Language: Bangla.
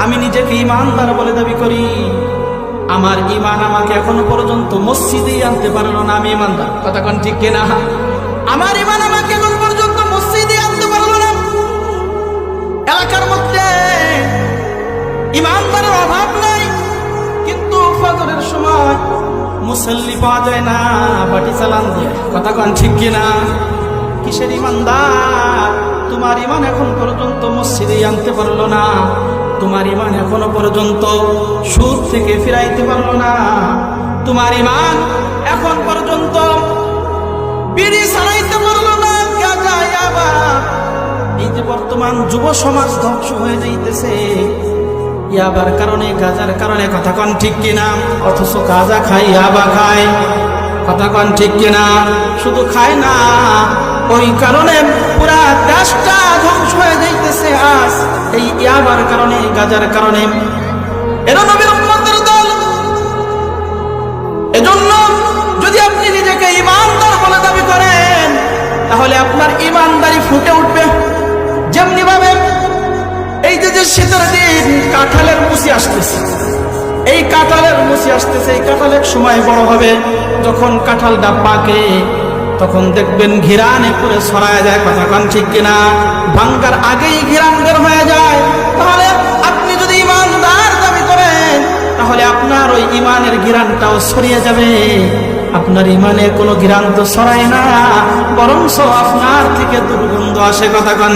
আমি নিজেকে ঈমানদার বলে দাবি করি, আমার ঈমান আমাকে এখনো পর্যন্ত মসজিদেই আনতে পারলো না। আমি ঈমানদার, কথা কোন ঠিক কিনা? আমার ঈমান আমাকে এখন পর্যন্ত মসজিদে আনতে পারলো না। এলাকার মধ্যে ঈমানদারের অভাব নাই, কিন্তু ফজরের সময় মুসল্লি পাওয়া যায় না, বাটি চালান দিয়ে, কথা কোন ঠিক কিনা? কিসের ঈমানদার? তোমার ঈমান এখন পর্যন্ত মসজিদে আনতে পারলো না, তোমার ঈমান এখনো পর্যন্ত সুদ থেকে ফিরাইতে পারলো না, তোমার ঈমান এখন পর্যন্ত বিড়ি ছাড়াইতে পারলো না, গাঁজা, ইয়াবা। এই যে বর্তমান যুব সমাজ ধ্বংস হয়ে যাইতেছে ইয়াবার কারণে, গাঁজার কারণে, কথা কোন ঠিক কিনা? অথচ গাঁজা খায়, ইয়াবা খায়, কথা কোন ঠিক কিনা? শুধু খায় না, ওই কারণে পুরা দেশটা ধ্বংস হয়ে যাইতেছে আজ এই ইয়াবার কারণে, গাঁজার কারণে। এরা নবীর উম্মতের দল। এজন্য যদি আপনি নিজেকে ঈমানদার বলে দাবি করেন, তাহলে আপনার ঈমানদারি ফুটে উঠবে। যেমনি ভাবে এই যে শীতের দিন কাঁঠালের মুচি আসতেছে, এই কাঁঠালের মুচি আসতেছে, এই কাঁঠাল এক সময় বড় হবে, যখন কাঁঠালটা পাকে তখন দেখবেন ঘিরানে করে ছড়ায় যায়, কথা কোন ঠিক কিনা? ভাঙ্গার আগেই ঘিরান বের হয়ে যায়। তাহলে আপনি যদি ঈমানদার দাবি করেন, তাহলে আপনার ওই ঈমানের ঘিরানটাও ছড়িয়ে যাবে। আপনার ঈমানের কোনো ঘিরান তো ছড়ায় না, বরং আপনার থেকে দুর্গন্ধ আসে, কথা কোন?